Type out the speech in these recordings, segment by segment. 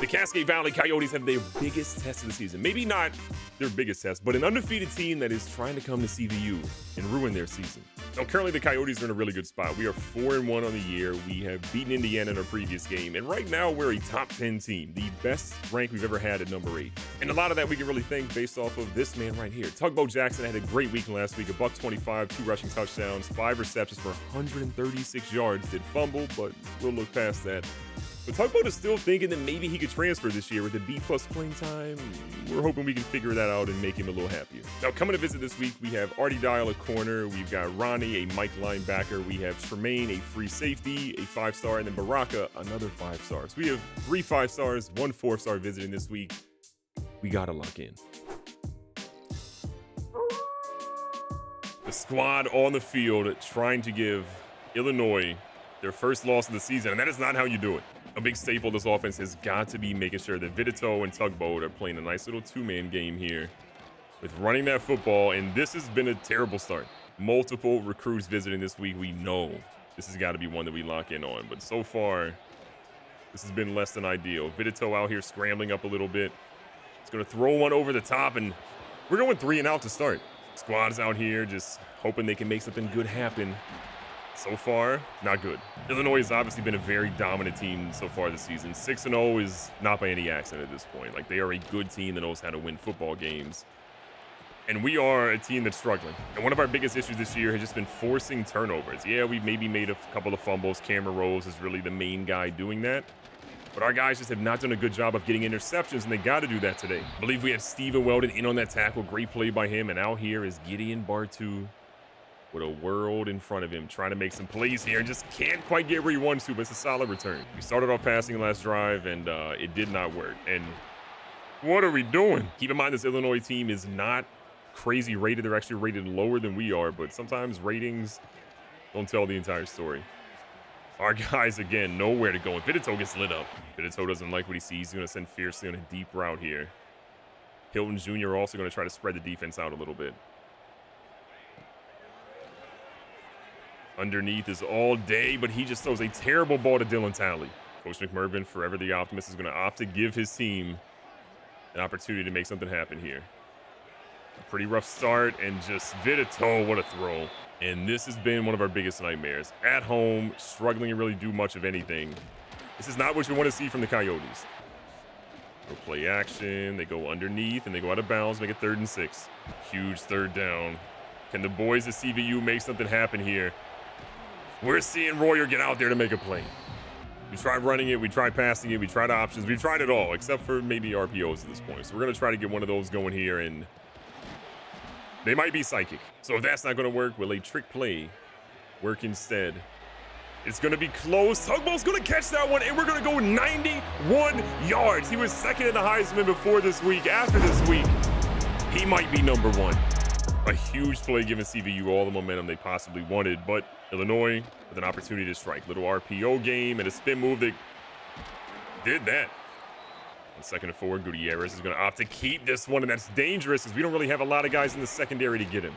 The Cascade Valley Coyotes have their biggest test of the season. Maybe not their biggest test, but an undefeated team that is trying to come to CVU and ruin their season. Now, currently the Coyotes are in a really good spot. We are 4-1 on the year. We have beaten Indiana in our previous game, and right now we're a top 10 team, the best rank we've ever had at number 8. And a lot of that we can really thank based off of this man right here. Tugboat Jackson had a great week last week, $125, 2 rushing touchdowns, 5 receptions for 136 yards. Did fumble, but we'll look past that. But Tugboat is still thinking that maybe he could transfer this year with the B+ playing time. We're hoping we can figure that out and make him a little happier. Now, coming to visit this week, we have Artie Dial at corner. We've got Ronnie, a Mike linebacker. We have Tremaine, a free safety, a 5-star, and then Baraka, another 5-star. So we have 3 5-stars, 1 4-star visiting this week. We got to lock in. The squad on the field trying to give Illinois their first loss of the season, and that is not how you do it. A big staple of this offense has got to be making sure that Vidito and Tugboat are playing a nice little 2-man game here with running that football, and this has been a terrible start. Multiple recruits visiting this week. We know this has got to be one that we lock in on, but so far, this has been less than ideal. Vidito out here scrambling up a little bit. He's going to throw one over the top, and we're going 3 and out to start. Squad is out here just hoping they can make something good happen. So far, not good. Illinois has obviously been a very dominant team so far this season. 6-0 is not by any accident at this point. Like, they are a good team that knows how to win football games. And we are a team that's struggling. And one of our biggest issues this year has just been forcing turnovers. Yeah, we've maybe made a couple of fumbles. Cameron Rose is really the main guy doing that. But our guys just have not done a good job of getting interceptions, and they got to do that today. I believe we had Steven Weldon in on that tackle. Great play by him. And out here is Gideon Bartu with a world in front of him, trying to make some plays here. Just can't quite get where he wants to, but it's a solid return. We started off passing last drive, and it did not work. And what are we doing? Keep in mind, this Illinois team is not crazy rated. They're actually rated lower than we are, but sometimes ratings don't tell the entire story. Our guys, again, nowhere to go. And Vidito gets lit up. Vidito doesn't like what he sees. He's going to send Fiercely on a deep route here. Hilton Jr. also going to try to spread the defense out a little bit. Underneath is all day, but he just throws a terrible ball to Dylan Talley. Coach McMervin, forever the optimist, is going to opt to give his team an opportunity to make something happen here. A pretty rough start, and just Vidito, what a throw. And this has been one of our biggest nightmares. At home, struggling to really do much of anything. This is not what you want to see from the Coyotes. Go play action, they go underneath, and they go out of bounds, make it 3rd and 6. Huge 3rd down. Can the boys at CVU make something happen here? We're seeing Royer get out there to make a play. We tried running it, we tried passing it, we tried options, we tried it all, except for maybe RPOs at this point. So we're going to try to get one of those going here, and they might be psychic. So if that's not going to work, will a trick play work instead? It's going to be close. Tugboat's going to catch that one, and we're going to go 91 yards. He was second in the Heisman before this week. After this week, he might be number 1. A huge play giving CVU all the momentum they possibly wanted, but Illinois with an opportunity to strike. Little RPO game and a spin move that did that. On 2nd and 4, Gutierrez is going to opt to keep this one, and that's dangerous because we don't really have a lot of guys in the secondary to get him.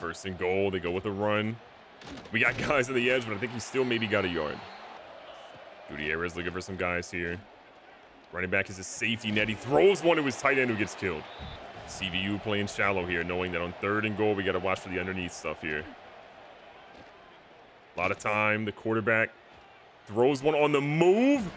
1st and goal, they go with a run. We got guys on the edge, but I think he still maybe got a yard. Gutierrez looking for some guys here. Running back is a safety net. He throws one to his tight end who gets killed. CVU playing shallow here, knowing that on 3rd and goal, we got to watch for the underneath stuff here. A lot of time. The quarterback throws one on the move,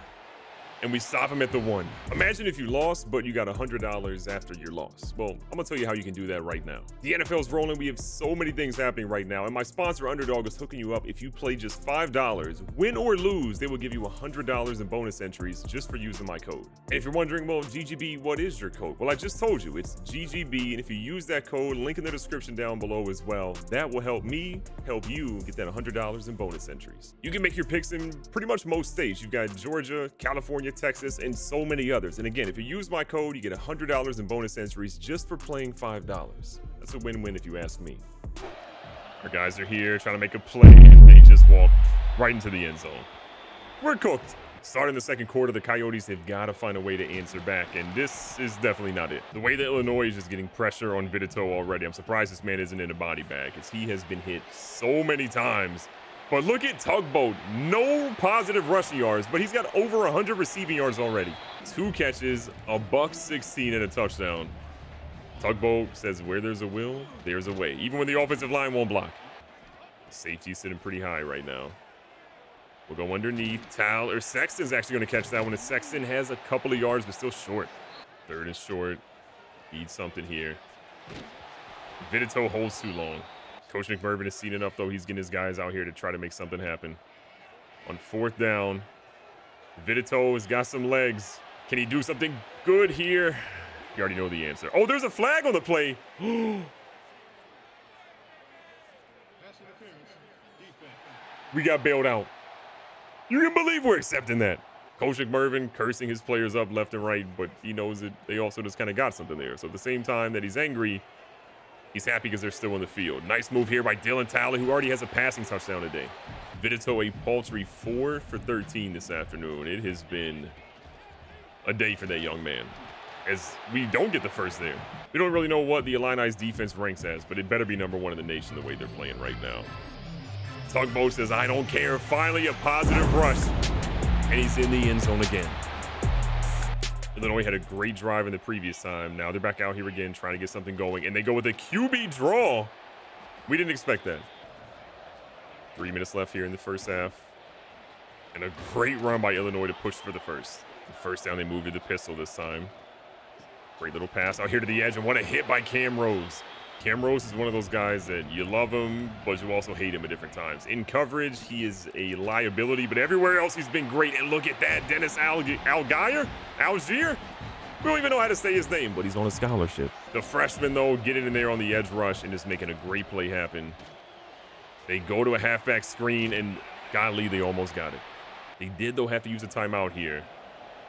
and we stop him at the 1. Imagine if you lost, but you got $100 after your loss. Well, I'm going to tell you how you can do that right now. The NFL's rolling. We have so many things happening right now, and my sponsor, Underdog, is hooking you up. If you play just $5, win or lose, they will give you $100 in bonus entries just for using my code. And if you're wondering, well, GGB, what is your code? Well, I just told you, it's GGB, and if you use that code, link in the description down below as well, that will help me help you get that $100 in bonus entries. You can make your picks in pretty much most states. You've got Georgia, California, Texas, and so many others. And again, if you use my code, you get $100 in bonus entries just for playing $5. That's a win-win if you ask me. Our guys are here trying to make a play, and they just walk right into the end zone. We're cooked. Starting the 2nd quarter, the Coyotes have got to find a way to answer back, and this is definitely not it. The way that Illinois is just getting pressure on Vidito already, I'm surprised this man isn't in a body bag, because he has been hit so many times But look at Tugboat. No positive rushing yards, but he's got over 100 receiving yards already. 2 catches, a $116 and a touchdown. Tugboat says where there's a will, there's a way. Even when the offensive line won't block. Safety's sitting pretty high right now. We'll go underneath. Sexton's actually going to catch that one. Sexton has a couple of yards, but still short. 3rd and short. Need something here. Vidito holds too long. Coach McMervin has seen enough, though. He's getting his guys out here to try to make something happen. On 4th down, Vidito has got some legs. Can he do something good here? You already know the answer. Oh, there's a flag on the play. We got bailed out. You can believe we're accepting that. Coach McMervin cursing his players up left and right, but he knows that they also just kind of got something there. So at the same time that he's angry, he's happy because they're still in the field. Nice move here by Dylan Talley, who already has a passing touchdown today. Vidito a paltry 4 for 13 this afternoon. It has been a day for that young man, as we don't get the first there. We don't really know what the Illini's defense ranks as, but it better be #1 in the nation the way they're playing right now. Tugboat says, I don't care. Finally, a positive rush. And he's in the end zone again. Illinois had a great drive in the previous time. Now they're back out here again trying to get something going. And they go with a QB draw. We didn't expect that. 3 minutes left here in the first half. And a great run by Illinois to push for the first. The first down, they moved to the pistol this time. Great little pass out here to the edge. And what a hit by Cam Rose. Cam Rose is one of those guys that you love him, but you also hate him at different times. In coverage, he is a liability, but everywhere else he's been great. And look at that, Dennis Algier? We don't even know how to say his name, but he's on a scholarship. The freshman, though, getting in there on the edge rush and just making a great play happen. They go to a halfback screen, and golly, they almost got it. They did, though, have to use a timeout here.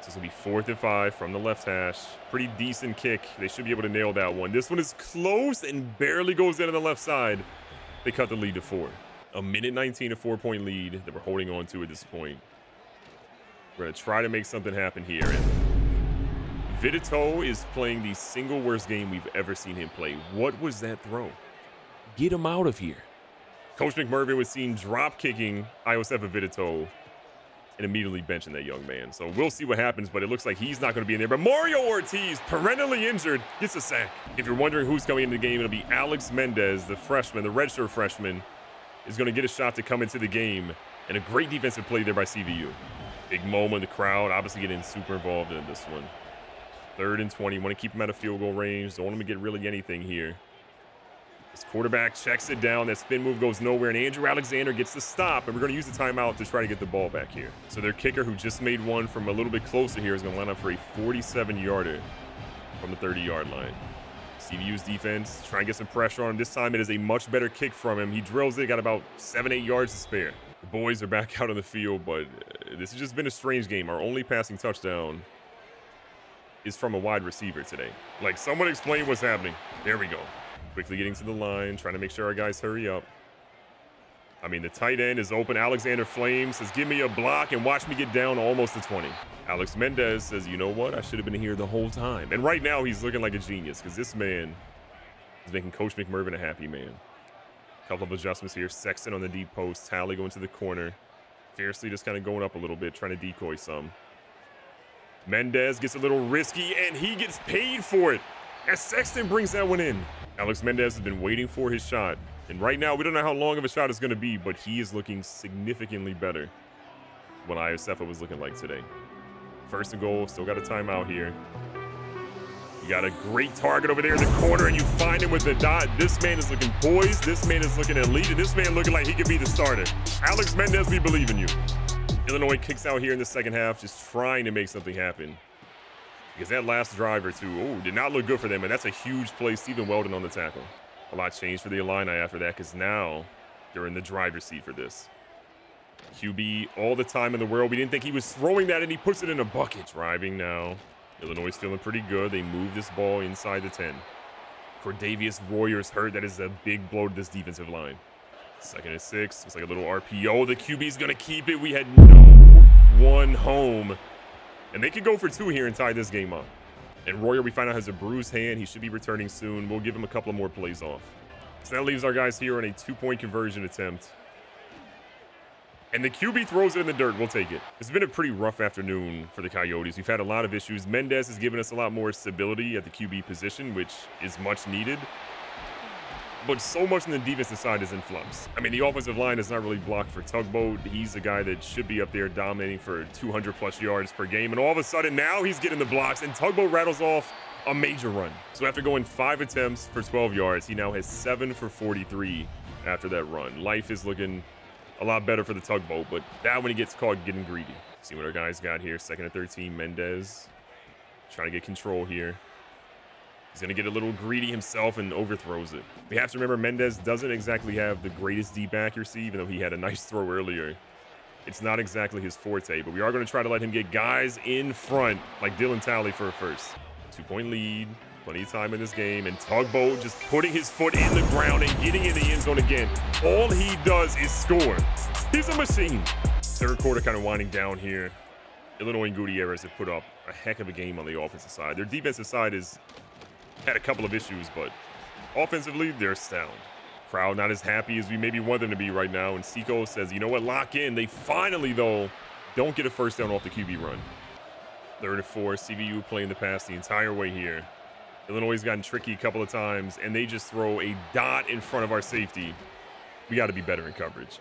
So it's going to be 4th and 5 from the left hash. Pretty decent kick. They should be able to nail that one. This one is close and barely goes in on the left side. They cut the lead to 4. 1:19, a 4-point lead that we're holding on to at this point. We're going to try to make something happen here. And Vidito is playing the single worst game we've ever seen him play. What was that throw? Get him out of here. Coach McMervin was seen drop kicking Iosefa Vidito and immediately benching that young man. So we'll see what happens, but it looks like he's not going to be in there. But Mario Ortiz, perennially injured, gets a sack. If you're wondering who's coming into the game, it'll be Alex Mendes, the freshman, the redshirt freshman, is going to get a shot to come into the game. And a great defensive play there by CVU. Big moment, the crowd obviously getting super involved in this one. 3rd and 20, want to keep him out of field goal range. Don't want him to get really anything here. This quarterback checks it down. That spin move goes nowhere, and Andrew Alexander gets the stop, and we're going to use the timeout to try to get the ball back here. So their kicker, who just made one from a little bit closer here, is going to line up for a 47-yarder from the 30-yard line. CVU's defense trying to get some pressure on him. This time it is a much better kick from him. He drills it, got about 7-8 yards to spare. The boys are back out on the field, but this has just been a strange game. Our only passing touchdown is from a wide receiver today. Like, someone explain what's happening. There we go. Quickly getting to the line, trying to make sure our guys hurry up. I mean, the tight end is open. Alexander Flames says, give me a block and watch me get down almost to 20. Alex Mendes says, you know what? I should have been here the whole time. And right now, he's looking like a genius because this man is making Coach McMervin a happy man. A couple of adjustments here. Sexton on the deep post. Talley going to the corner. Fiercely just kind of going up a little bit, trying to decoy some. Mendes gets a little risky, and he gets paid for it as Sexton brings that one in. Alex Mendes has been waiting for his shot. And right now, we don't know how long of a shot it's going to be, but he is looking significantly better than what Iosefa was looking like today. 1st and goal, still got a timeout here. You got a great target over there in the corner, and you find him with the dot. This man is looking poised. This man is looking elite, and this man looking like he could be the starter. Alex Mendes, we believe in you. Illinois kicks out here in the second half, just trying to make something happen. Because that last drive or two, did not look good for them, and that's a huge play. Stephen Weldon on the tackle. A lot changed for the Illini after that, because now they're in the driver's seat for this. QB all the time in the world. We didn't think he was throwing that, and he puts it in a bucket. Driving now. Illinois is feeling pretty good. They move this ball inside the 10. Cordavius Royer's hurt. That is a big blow to this defensive line. 2nd and 6. It's like a little RPO. The QB's going to keep it. We had no one home. And they could go for 2 here and tie this game up. And Royer, we find out, has a bruised hand. He should be returning soon. We'll give him a couple more plays off. So that leaves our guys here on a 2-point conversion attempt. And the QB throws it in the dirt. We'll take it. It's been a pretty rough afternoon for the Coyotes. We've had a lot of issues. Mendes has given us a lot more stability at the QB position, which is much needed. But so much on the defensive side is in flux. I mean, the offensive line is not really blocked for Tugboat. He's the guy that should be up there dominating for 200-plus yards per game. And all of a sudden, now he's getting the blocks, and Tugboat rattles off a major run. So after going 5 attempts for 12 yards, he now has 7 for 43 after that run. Life is looking a lot better for the Tugboat, but that when he gets caught getting greedy. See what our guys got here. 2nd and 13, Mendes trying to get control here. He's going to get a little greedy himself and overthrows it. We have to remember Mendes doesn't exactly have the greatest deep accuracy, even though he had a nice throw earlier. It's not exactly his forte, but we are going to try to let him get guys in front, like Dylan Talley for a first. 2-point lead, plenty of time in this game, and Tugboat just putting his foot in the ground and getting in the end zone again. All he does is score. He's a machine. 3rd quarter kind of winding down here. Illinois and Gutierrez have put up a heck of a game on the offensive side. Their defensive side has had a couple of issues, but offensively, they're sound. Crowd not as happy as we maybe want them to be right now, and Seco says, you know what, lock in. They finally, though, don't get a first down off the QB run. 3rd and 4, CVU playing the pass the entire way here. Illinois has gotten tricky a couple of times, and they just throw a dot in front of our safety. We got to be better in coverage.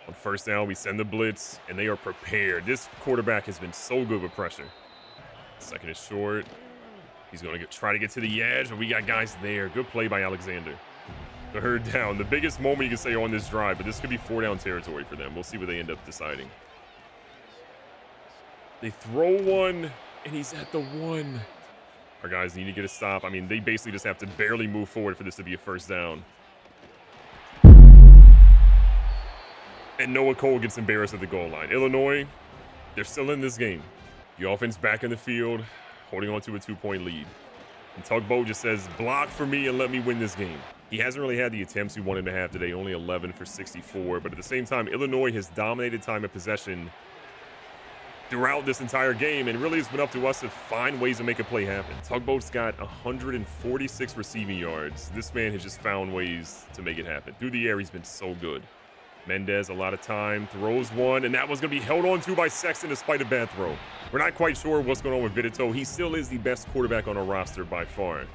On 1st down, we send the blitz, and they are prepared. This quarterback has been so good with pressure. 2nd is short. He's going to try to get to the edge, but we got guys there. Good play by Alexander. 3rd down. The biggest moment you can say on this drive, but this could be 4-down territory for them. We'll see what they end up deciding. They throw one, and he's at the 1. Our guys need to get a stop. I mean, they basically just have to barely move forward for this to be a 1st down. And Noah Cole gets embarrassed at the goal line. Illinois, they're still in this game. The offense back in the field, holding on to a 2-point lead. And Tugboat just says, block for me and let me win this game. He hasn't really had the attempts we wanted to have today, only 11 for 64. But at the same time, Illinois has dominated time of possession throughout this entire game, and really it's been up to us to find ways to make a play happen. Tugboat's got 146 receiving yards. This man has just found ways to make it happen. Through the air, he's been so good. Mendes, a lot of time, throws one, and that was going to be held on to by Sexton despite a bad throw. We're not quite sure what's going on with Vidito. He still is the best quarterback on our roster by far.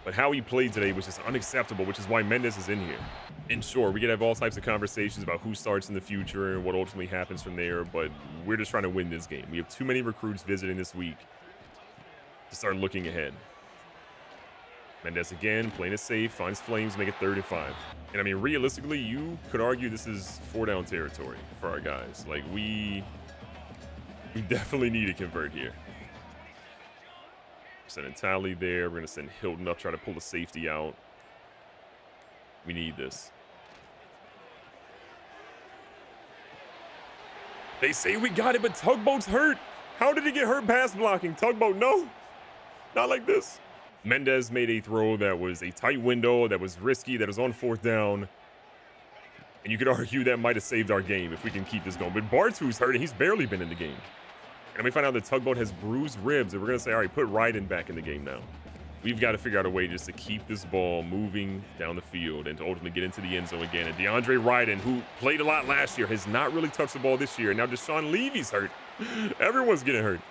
But how he played today was just unacceptable, which is why Mendes is in here. And sure, we could have all types of conversations about who starts in the future and what ultimately happens from there, but we're just trying to win this game. We have too many recruits visiting this week to start looking ahead. Mendes again, playing it safe, finds Flames, make it 3rd and 5. And I mean, realistically, you could argue this is 4-down territory for our guys. Like, we definitely need to convert here. Sending Talley there. We're going to send Hilton up, try to pull the safety out. We need this. They say we got it, but Tugboat's hurt. How did he get hurt pass blocking? Tugboat, no. Not like this. Mendes made a throw that was a tight window, that was risky, that was on 4th down. And you could argue that might have saved our game if we can keep this going. But Bartu's hurt, and he's barely been in the game. And we find out that Tugboat has bruised ribs, and we're going to say, all right, put Ryden back in the game now. We've got to figure out a way just to keep this ball moving down the field and to ultimately get into the end zone again. And DeAndre Ryden, who played a lot last year, has not really touched the ball this year. And now Deshaun Levy's hurt. Everyone's getting hurt.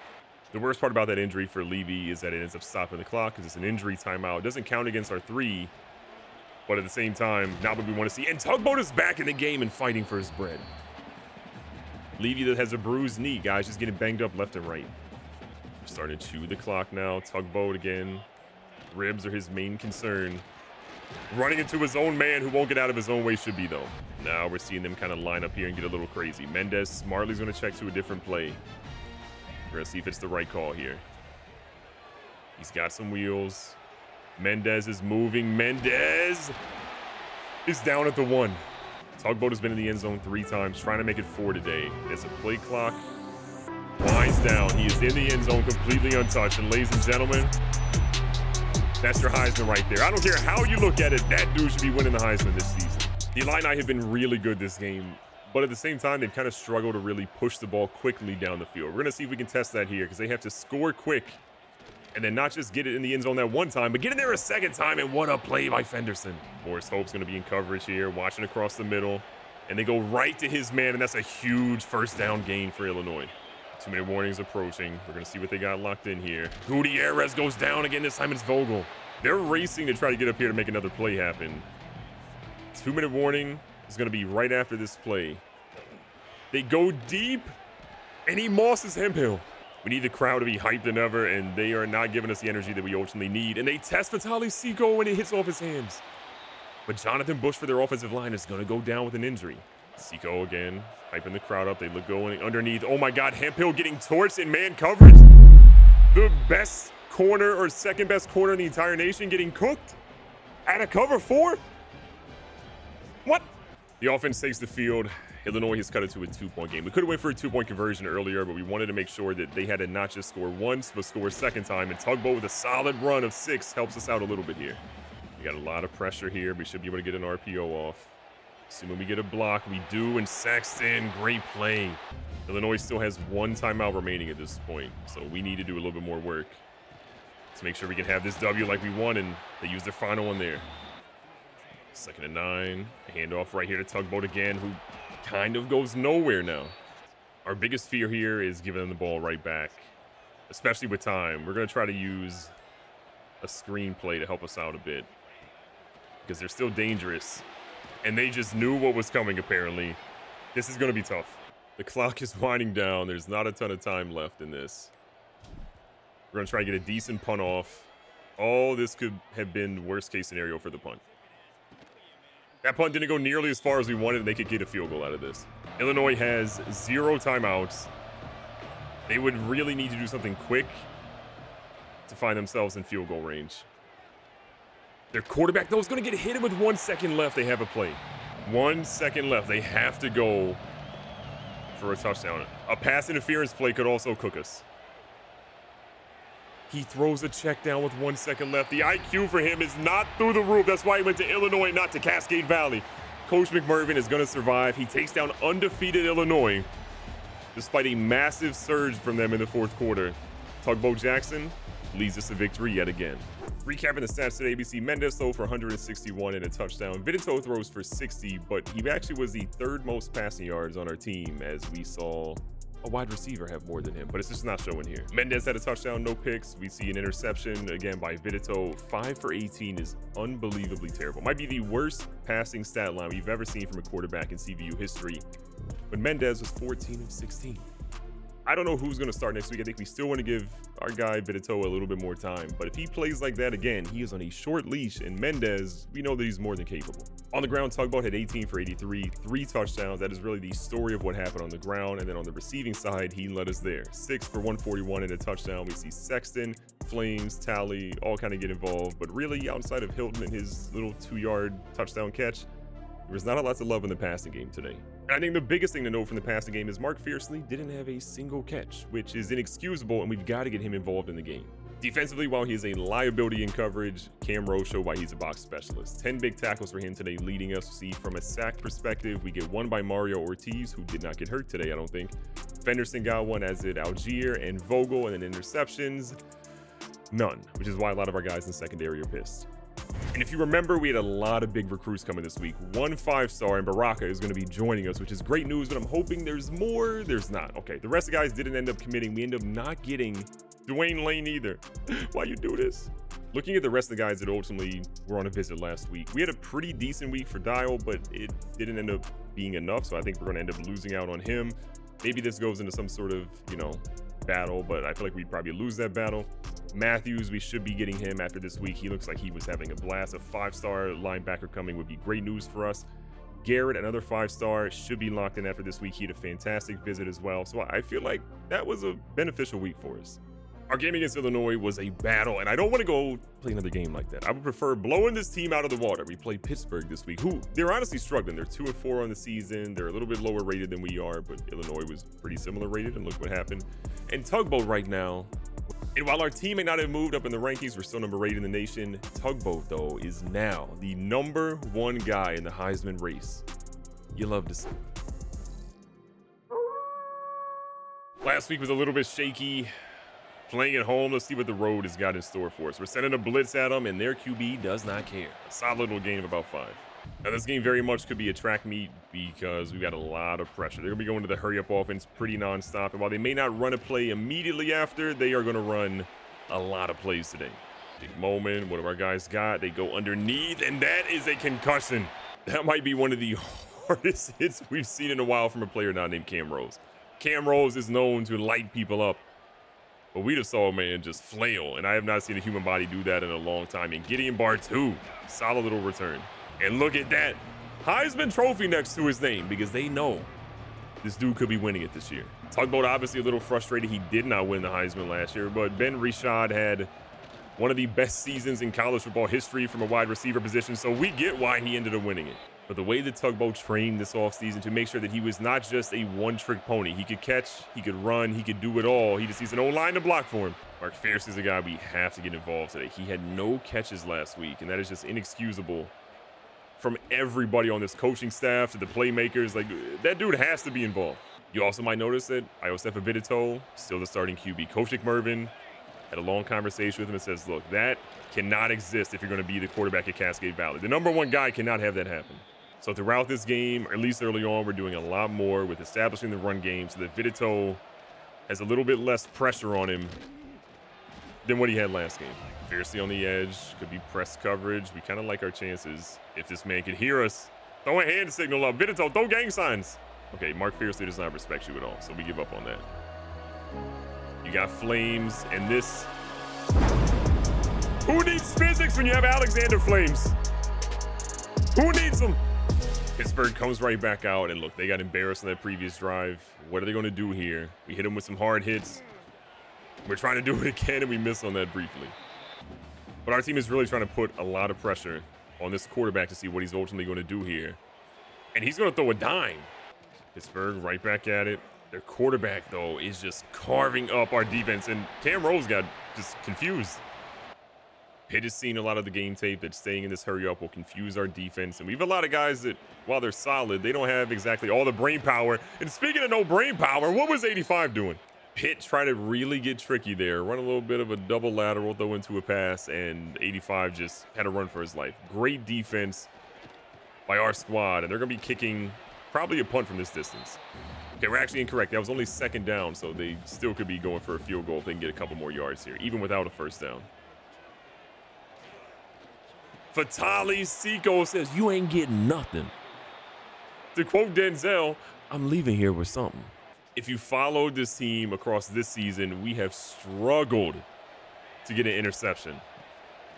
The worst part about that injury for Levy is that it ends up stopping the clock because it's an injury timeout. It doesn't count against our 3, but at the same time, not what we want to see. And Tugboat is back in the game and fighting for his bread. Levy that has a bruised knee, guys, just getting banged up left and right. We're starting to chew the clock now. Tugboat again. Ribs are his main concern. Running into his own man who won't get out of his own way should be, though. Now we're seeing them kind of line up here and get a little crazy. Mendes smartly is going to check to a different play. We're going to see if it's the right call here. He's got some wheels. Mendes is moving. Mendes is down at the 1. Tugboat has been in the end zone 3 times, trying to make it 4 today. As the play clock winds down, he is in the end zone completely untouched. And ladies and gentlemen, that's your Heisman right there. I don't care how you look at it, that dude should be winning the Heisman this season. The Illini have been really good this game, but at the same time, they've kind of struggled to really push the ball quickly down the field. We're going to see if we can test that here because they have to score quick and then not just get it in the end zone that one time, but get in there a second time, and what a play by Fenderson. Morris Hope's going to be in coverage here, watching across the middle, And they go right to his man, and that's a huge first down gain for Illinois. 2-minute warnings approaching. We're going to see what they got locked in here. Gutierrez goes down again. This time it's Vogel. They're racing to try to get up here to make another play happen. 2-minute warning is going to be right after this play. They go deep, and he mosses Hemphill. We need the crowd to be hyped than ever, and they are not giving us the energy that we ultimately need. And they test Vitaly Seco, and it hits off his hands. But Jonathan Bush for their offensive line is going to go down with an injury. Seco again, hyping the crowd up. They look going underneath. Oh my God, Hemphill getting torched in man coverage. The best corner or second best corner in the entire nation getting cooked at a cover 4. What? The offense takes the field. Illinois has cut it to a 2-point game. We could have went for a 2-point conversion earlier, but we wanted to make sure that they had to not just score once, but score a second time. And Tugboat with a solid run of 6 helps us out a little bit here. We got a lot of pressure here. We should be able to get an RPO off. Assuming we get a block, we do. And Sexton, great play. Illinois still has 1 timeout remaining at this point, so we need to do a little bit more work to make sure we can have this W like we won, and they use their final one there. 2nd and 9. A handoff right here to Tugboat again, who kind of goes nowhere now. Our biggest fear here is giving them the ball right back, especially with time. We're going to try to use a screen play to help us out a bit because they're still dangerous, and they just knew what was coming apparently. This is going to be tough. The clock is winding down. There's not a ton of time left in this. We're going to try to get a decent punt off. Oh, this could have been worst case scenario for the punt. That punt didn't go nearly as far as we wanted, and they could get a field goal out of this. Illinois has 0 timeouts. They would really need to do something quick to find themselves in field goal range. Their quarterback, though, is going to get hit with 1 second left. They have a play. 1 second left. They have to go for a touchdown. A pass interference play could also cook us. He throws a check down with 1 second left. The IQ for him is not through the roof. That's why he went to Illinois, not to Cascade Valley. Coach McMervin is going to survive. He takes down undefeated Illinois despite a massive surge from them in the 4th quarter. Tugboat Jackson leads us to victory yet again. Recapping the stats today, we see Mendes throw for 161 and a touchdown. Vidito throws for 60, but he actually was the 3rd most passing yards on our team, as we saw a wide receiver have more than him, but it's just not showing here. Mendes had a touchdown, no picks. We see an interception again by Vidito. 5 for 18 is unbelievably terrible. Might be the worst passing stat line we've ever seen from a quarterback in CVU history. But Mendes was 14 of 16. I don't know who's going to start next week. I think we still want to give our guy Vidito a little bit more time. But if he plays like that again, he is on a short leash. And Mendes, we know that he's more than capable. On the ground, Tugboat had 18 for 83, 3 touchdowns. That is really the story of what happened on the ground. And then on the receiving side, he led us there. 6 for 141 and a touchdown. We see Sexton, Flames, Tally, all kind of get involved. But really, outside of Hilton and his little 2-yard touchdown catch, there was not a lot to love in the passing game today. And I think the biggest thing to note from the passing game is Mark Fiercely didn't have a single catch, which is inexcusable, and we've got to get him involved in the game. Defensively, while he is a liability in coverage, Cam Rowe showed why he's a box specialist. 10 big tackles for him today, leading us. See, from a sack perspective, we get 1 by Mario Ortiz, who did not get hurt today, I don't think. Fenderson got 1, as did Algier and Vogel, and then interceptions, none, which is why a lot of our guys in secondary are pissed. And if you remember, we had a lot of big recruits coming this week. 1 5-star, and Baraka is going to be joining us, which is great news, but I'm hoping there's more. There's not. Okay, the rest of the guys didn't end up committing. We end up not getting Dwayne Lane either. Why you do this? Looking at the rest of the guys that ultimately were on a visit last week, we had a pretty decent week for Dial, but it didn't end up being enough, so I think we're going to end up losing out on him. Maybe this goes into some sort of, battle, but I feel like we'd probably lose that battle. Matthews, we should be getting him after this week. He looks like he was having a blast. A 5-star linebacker coming would be great news for us. Garrett, another 5-star, should be locked in after this week. He had a fantastic visit as well. So I feel like that was a beneficial week for us. Our game against Illinois was a battle, and I don't want to go play another game like that. I would prefer blowing this team out of the water. We play Pittsburgh this week, who they're honestly struggling. They're 2-4 on the season. They're a little bit lower rated than we are, but Illinois was pretty similar rated, and look what happened. And Tugboat right now, and while our team may not have moved up in the rankings, we're still number 8 in the nation. Tugboat, though, is now the number 1 guy in the Heisman race. You love to see. Last week was a little bit shaky. Playing at home, let's see what the road has got in store for us. We're sending a blitz at them, and their QB does not care. A solid little gain of about 5. Now, this game very much could be a track meet because we've got a lot of pressure. They're going to be going to the hurry-up offense pretty nonstop. And while they may not run a play immediately after, they are going to run a lot of plays today. Big moment. One of our guys got. They go underneath, and that is a concussion. That might be one of the hardest hits we've seen in a while from a player now named Cam Rose. Cam Rose is known to light people up. But we just saw a man just flail, and I have not seen a human body do that in a long time. And Gideon Bartu, solid little return. And look at that. Heisman Trophy next to his name because they know this dude could be winning it this year. Tugboat obviously a little frustrated. He did not win the Heisman last year, but Ben Rishad had one of the best seasons in college football history from a wide receiver position, so we get why he ended up winning it. But the way the Tugboat trained this offseason to make sure that he was not just a one-trick pony. He could catch, he could run, he could do it all. He just needs an O-line to block for him. Mark Fierce is a guy we have to get involved today. He had no catches last week, and that is just inexcusable from everybody on this coaching staff to the playmakers. Like, that dude has to be involved. You also might notice that Iosefa Vidito, still the starting QB. Coach McMervin had a long conversation with him and says, look, that cannot exist if you're going to be the quarterback at Cascade Valley. The number one guy cannot have that happen. So throughout this game, or at least early on, we're doing a lot more with establishing the run game so that Vidito has a little bit less pressure on him than what he had last game. Fiercely on the edge, could be press coverage. We kind of like our chances. If this man could hear us, throw a hand signal up. Vidito, throw gang signs. Okay, Mark Fiercely does not respect you at all, so we give up on that. You got Flames, and this. Who needs physics when you have Alexander Flames? Who needs them? Pittsburgh comes right back out, and look, they got embarrassed on that previous drive. What are they going to do here? We hit them with some hard hits. We're trying to do it again, and we miss on that briefly. But our team is really trying to put a lot of pressure on this quarterback to see what he's ultimately going to do here. And he's going to throw a dime. Pittsburgh right back at it. Their quarterback, though, is just carving up our defense, and Cam Rose got just confused. Pitt has seen a lot of the game tape that staying in this hurry-up will confuse our defense, and we have a lot of guys that, while they're solid, they don't have exactly all the brain power. And speaking of no brain power, what was 85 doing? Pitt tried to really get tricky there, run a little bit of a double lateral, throw into a pass, and 85 just had to run for his life. Great defense by our squad, and they're going to be kicking probably a punt from this distance. Okay, we're actually incorrect. That was only second down, so they still could be going for a field goal if they can get a couple more yards here, even without a first down. Fatali Seiko says, you ain't getting nothing. To quote Denzel, I'm leaving here with something. If you followed this team across this season, we have struggled to get an interception.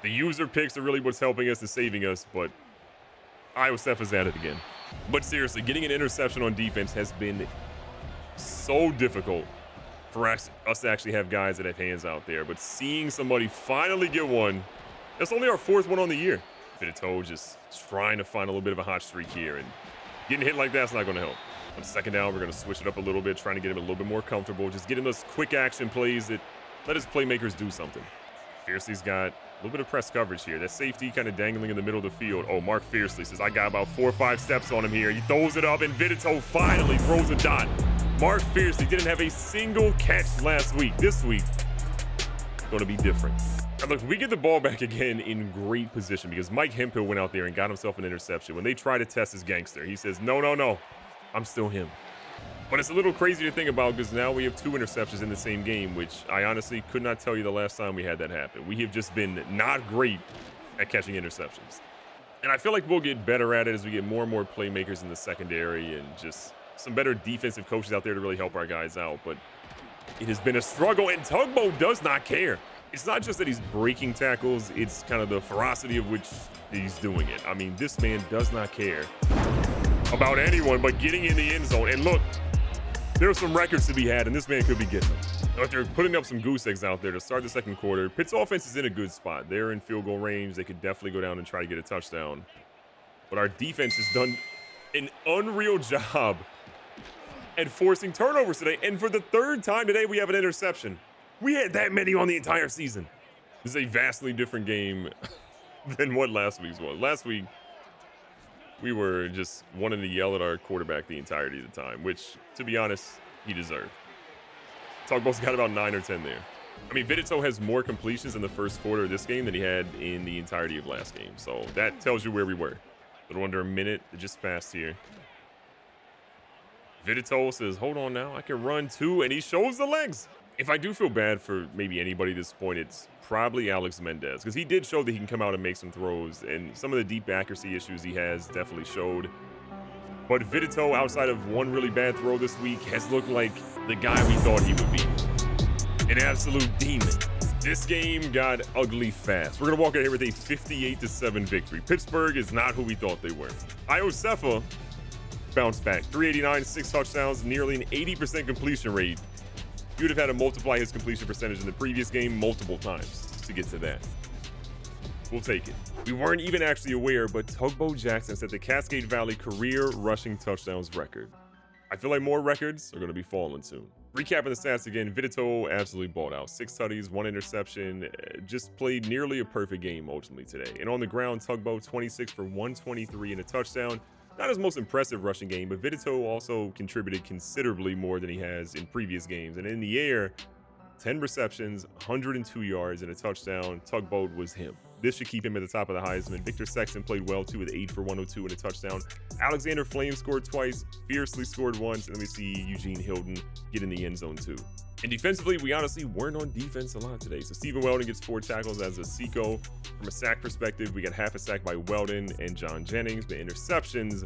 The user picks are really what's helping us and saving us, but Iosefa's at it again. But seriously, getting an interception on defense has been so difficult for us to actually have guys that have hands out there. But seeing somebody finally get one, that's only our fourth one on the year. Vidito just trying to find a little bit of a hot streak here, and getting hit like that's not going to help. On second down, we're going to switch it up a little bit, trying to get him a little bit more comfortable, just getting those quick action plays that let his playmakers do something. Fiercely's got a little bit of press coverage here. That safety kind of dangling in the middle of the field. Oh, Mark Fiercely says, I got about 4 or 5 steps on him here. He throws it up, and Vidito finally throws a dot. Mark Fiercely didn't have a single catch last week. This week, going to be different. And look, we get the ball back again in great position because Mike Hemphill went out there and got himself an interception. When they try to test his gangster, he says, no, no, no, I'm still him. But it's a little crazy to think about because now we have 2 interceptions in the same game, which I honestly could not tell you the last time we had that happen. We have just been not great at catching interceptions. And I feel like we'll get better at it as we get more and more playmakers in the secondary and just some better defensive coaches out there to really help our guys out. But it has been a struggle, and Tugboat does not care. It's not just that he's breaking tackles, it's kind of the ferocity of which he's doing it. I mean, this man does not care about anyone but getting in the end zone. And look, there's some records to be had, and this man could be getting them. If they're putting up some goose eggs out there to start the second quarter, Pitt's offense is in a good spot. They're in field goal range. They could definitely go down and try to get a touchdown. But our defense has done an unreal job at forcing turnovers today. And for the 3rd time today, we have an interception. We had that many on the entire season. This is a vastly different game than what last week's was. Last week, we were just wanting to yell at our quarterback the entirety of the time, which, to be honest, he deserved. Tugboat's got about 9 or 10 there. I mean, Vidito has more completions in the first quarter of this game than he had in the entirety of last game. So that tells you where we were. A little under a minute that just passed here. Vidito says, hold on now, I can run too, and he shows the legs. If I do feel bad for maybe anybody at this point, it's probably Alex Mendes, because he did show that he can come out and make some throws, and some of the deep accuracy issues he has definitely showed. But Vidito, outside of one really bad throw this week, has looked like the guy we thought he would be. An absolute demon. This game got ugly fast. We're going to walk out here with a 58-7 victory. Pittsburgh is not who we thought they were. Iosefa bounced back. 389, 6 touchdowns, nearly an 80% completion rate. You would have had to multiply his completion percentage in the previous game multiple times to get to that. We'll take it. We weren't even actually aware, but Tugboat Jackson set the Cascade Valley career rushing touchdowns record. I feel like more records are going to be falling soon. Recapping the stats again, Vidito absolutely balled out. 6 tutties, 1 interception, just played nearly a perfect game ultimately today. And on the ground, Tugboat 26 for 123 and a touchdown. Not his most impressive rushing game, but Vidito also contributed considerably more than he has in previous games. And in the air, 10 receptions, 102 yards, and a touchdown. Tugboat was him. This should keep him at the top of the Heisman. Victor Sexton played well too with 8 for 102 and a touchdown. Alexander Flame scored twice, Fiercely scored once, and then we see Eugene Hilton get in the end zone too. And defensively, we honestly weren't on defense a lot today. So Stephen Weldon gets 4 tackles as a Seco. From a sack perspective, we got half a sack by Weldon and John Jennings. But interceptions,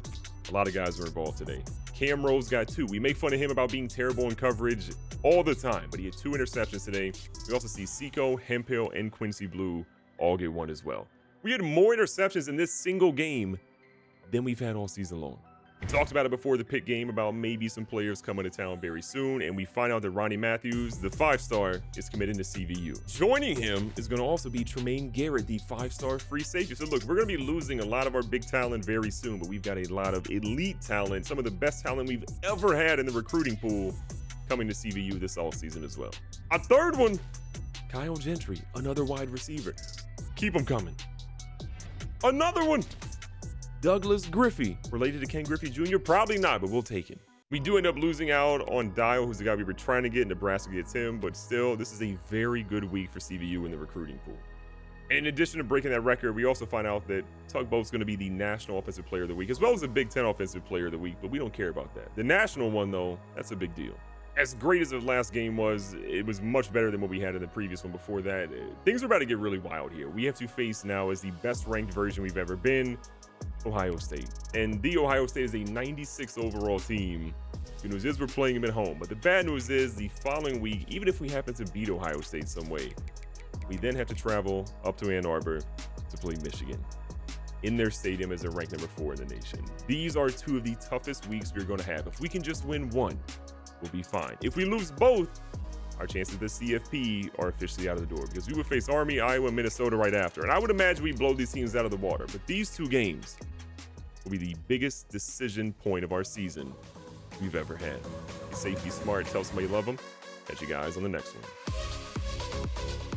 a lot of guys were involved today. Cam Rose got 2. We make fun of him about being terrible in coverage all the time, but he had 2 interceptions today. We also see Seco, Hemphill, and Quincy Blue all get 1 as well. We had more interceptions in this single game than we've had all season long. We talked about it before the Pitt game about maybe some players coming to town very soon, and we find out that Ronnie Matthews, the 5-star, is committing to CVU. Joining him is going to also be Tremaine Garrett, the 5-star free safety. So look, we're going to be losing a lot of our big talent very soon, but we've got a lot of elite talent, some of the best talent we've ever had in the recruiting pool coming to CVU this offseason as well. A third one, Kyle Gentry, another wide receiver. Keep them coming. Another one, Douglas Griffey, related to Ken Griffey Jr.? Probably not, but we'll take him. We do end up losing out on Dial, who's the guy we were trying to get. Nebraska gets him, but still, this is a very good week for CVU in the recruiting pool. And in addition to breaking that record, we also find out that Tugboat's going to be the National Offensive Player of the Week, as well as the Big Ten Offensive Player of the Week, but we don't care about that. The national one, though, that's a big deal. As great as the last game was, it was much better than what we had in the previous one before that. Things are about to get really wild here. We have to face now as the best ranked version we've ever been, Ohio State. And the Ohio State is a 96 overall team. Good news is we're playing them at home. But the bad news is the following week, even if we happen to beat Ohio State some way, we then have to travel up to Ann Arbor to play Michigan in their stadium as they're ranked number 4 in the nation. These are 2 of the toughest weeks we're going to have. If we can just win one, we'll be fine. If we lose both, our chances of the CFP are officially out of the door, because we would face Army, Iowa, Minnesota right after. And I would imagine we blow these teams out of the water. But these 2 games will be the biggest decision point of our season we've ever had. Be safe, be smart, tell somebody you love them. Catch you guys on the next one.